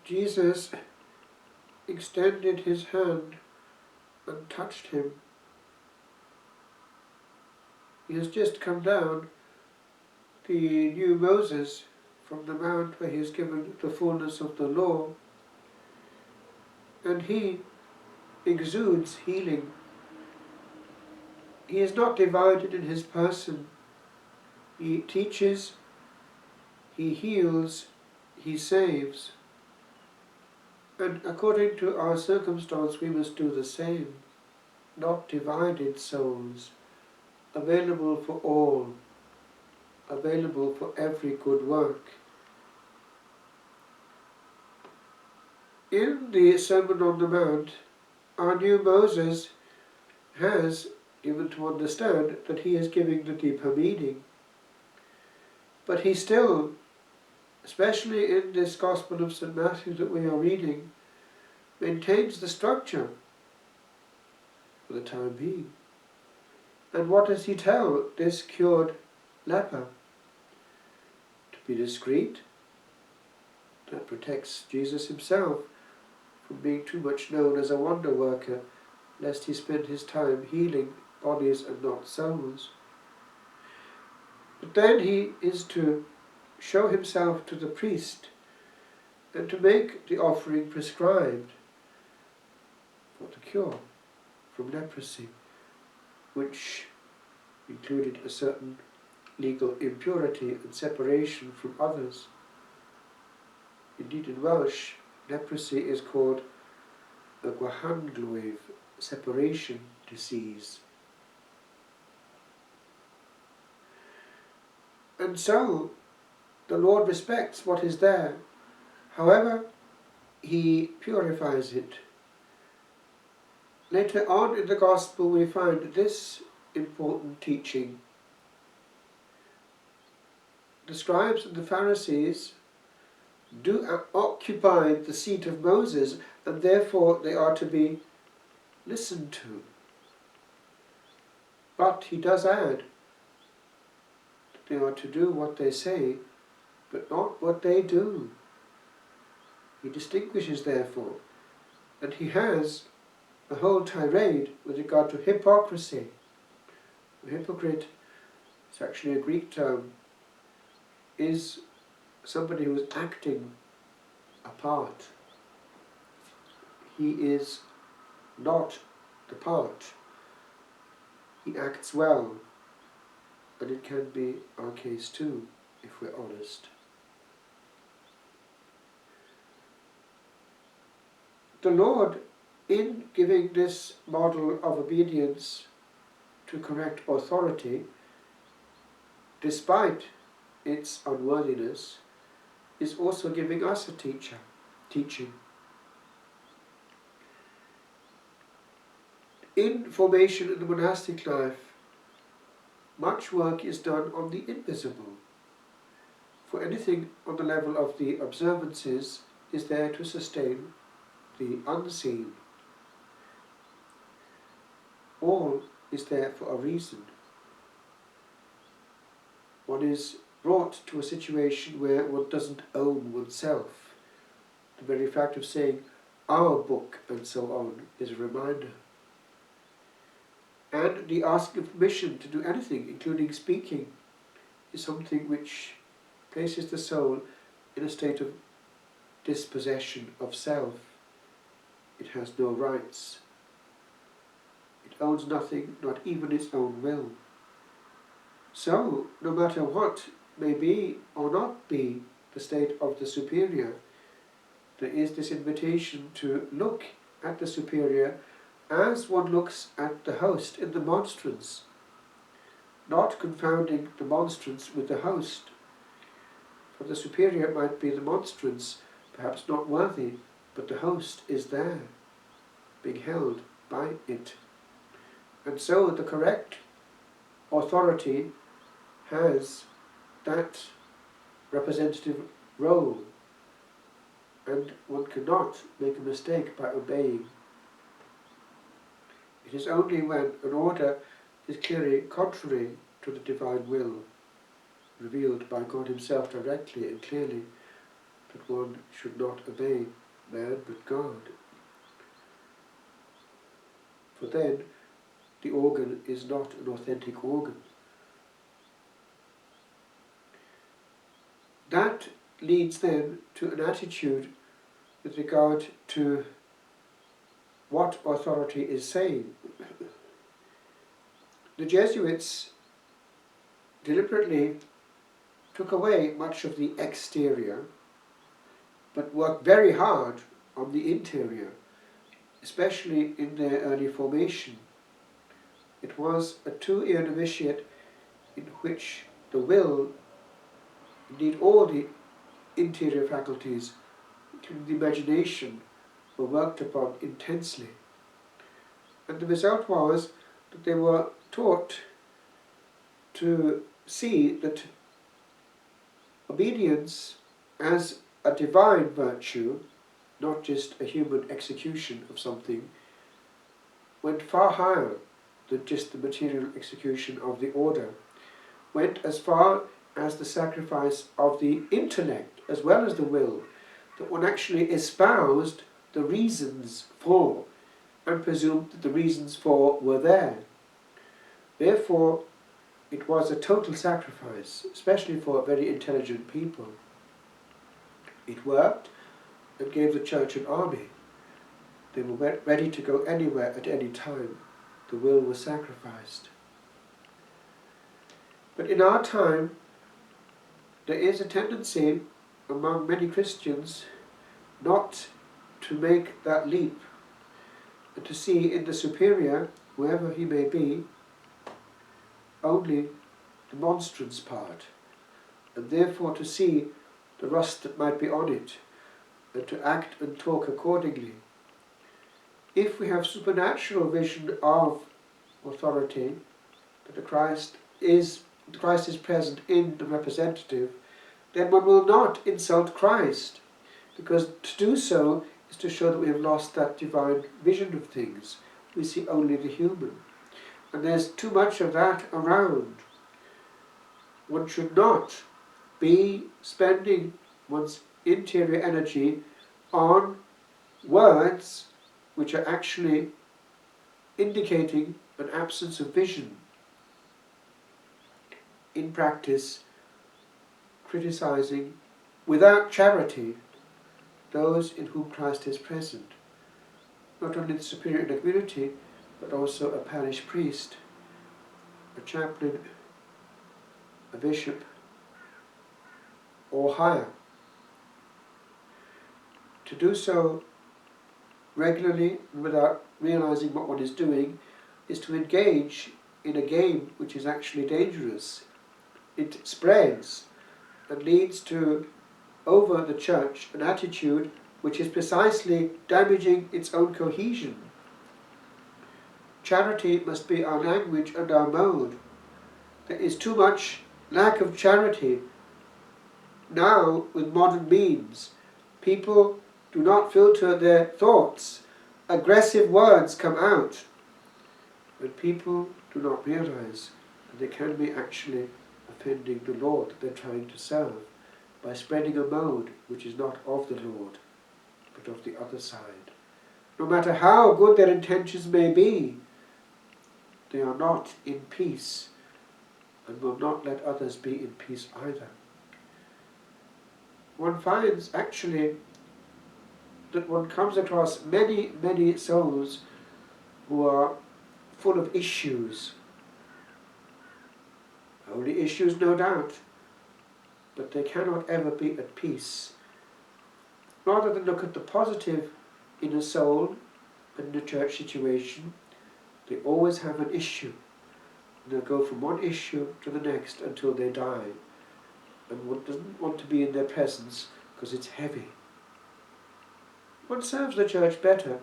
Jesus extended his hand and touched him. He has just come down, the new Moses, from the mount where he is given the fullness of the law, and he exudes healing. He is not divided in his person. He teaches, he heals, he saves. And according to our circumstance, we must do the same. Not divided souls, available for all, available for every good work. In the Sermon on the Mount, our new Moses has given to understand that he is giving the deeper meaning. But he still, especially in this Gospel of St. Matthew that we are reading, maintains the structure for the time being. And what does he tell this cured leper? To be discreet. That protects Jesus himself from being too much known as a wonder worker, lest he spend his time healing bodies and not souls. But then he is to show himself to the priest and to make the offering prescribed for the cure from leprosy, which included a certain legal impurity and separation from others. Indeed, in Welsh, leprosy is called a gwahanglwyf, separation disease. And so, the Lord respects what is there. However, he purifies it. Later on in the Gospel we find this important teaching. The scribes and the Pharisees do occupy the seat of Moses, and therefore they are to be listened to. But he does add that they are to do what they say, but not what they do. He distinguishes therefore, and he has a whole tirade with regard to hypocrisy. A hypocrite, it's actually a Greek term, is somebody who is acting a part. He is not the part. He acts well, and it can be our case too, if we're honest. The Lord, in giving this model of obedience to correct authority, despite its unworthiness, is also giving us a teaching. In formation in the monastic life, much work is done on the invisible. For anything on the level of the observances is there to sustain the unseen. All is there for a reason. One is brought to a situation where one doesn't own oneself. The very fact of saying our book and so on is a reminder. And the asking of permission to do anything, including speaking, is something which places the soul in a state of dispossession of self. It has no rights. It owns nothing, not even its own will. So, no matter what may be or not be the state of the superior, there is this invitation to look at the superior as one looks at the host in the monstrance, not confounding the monstrance with the host. For the superior might be the monstrance, perhaps not worthy, but the host is there, being held by it. And so the correct authority has that representative role, and one cannot make a mistake by obeying. It is only when an order is clearly contrary to the divine will, revealed by God himself directly and clearly, that one should not obey. man but God. For then the organ is not an authentic organ. That leads then to an attitude with regard to what authority is saying. The Jesuits deliberately took away much of the exterior, but worked very hard on the interior, especially in their early formation. It was a 2-year novitiate in which the will, indeed all the interior faculties, including the imagination, were worked upon intensely. And the result was that they were taught to see that obedience as a divine virtue, not just a human execution of something, went far higher than just the material execution of the order, went as far as the sacrifice of the intellect as well as the will, that one actually espoused the reasons for and presumed that the reasons for were there. Therefore, it was a total sacrifice, especially for very intelligent people. It worked and gave the church an army. They were ready to go anywhere at any time. The will was sacrificed. But in our time, there is a tendency among many Christians not to make that leap and to see in the superior, whoever he may be, only the monstrance part, and therefore to see the rust that might be on it, and to act and talk accordingly. If we have supernatural vision of authority, that the Christ is present in the representative, then one will not insult Christ, because to do so is to show that we have lost that divine vision of things. We see only the human. And there's too much of that around. One should not be spending one's interior energy on words which are actually indicating an absence of vision. In practice, criticizing without charity those in whom Christ is present, not only the superior in the community, but also a parish priest, a chaplain, a bishop, or higher. To do so regularly and without realizing what one is doing is to engage in a game which is actually dangerous. It spreads and leads to, over the church, an attitude which is precisely damaging its own cohesion. Charity must be our language and our mode. There is too much lack of charity now with modern means. People do not filter their thoughts. Aggressive words come out. And people do not realize that they can be actually offending the Lord that they're trying to serve by spreading a mode which is not of the Lord, but of the other side. No matter how good their intentions may be, they are not in peace and will not let others be in peace either. One finds actually that one comes across many, many souls who are full of issues. Only issues, no doubt, but they cannot ever be at peace. Rather than look at the positive in a soul and in a church situation, they always have an issue. And they'll go from one issue to the next until they die. And one doesn't want to be in their presence because it's heavy. One serves the church better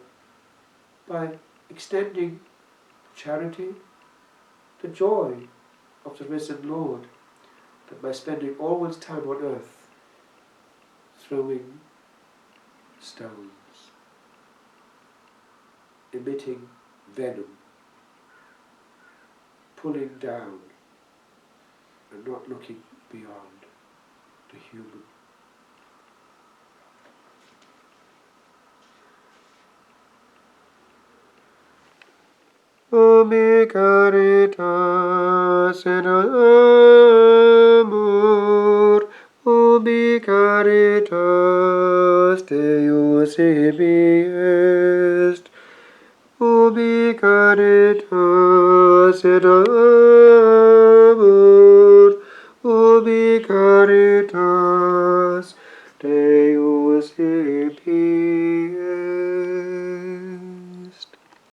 by extending charity, the joy of the risen Lord, than by spending all one's time on earth throwing stones, emitting venom, pulling down, and not looking beyond the human. ubi caritas in amor, ubi caritas Deus ibi est, ubi caritas in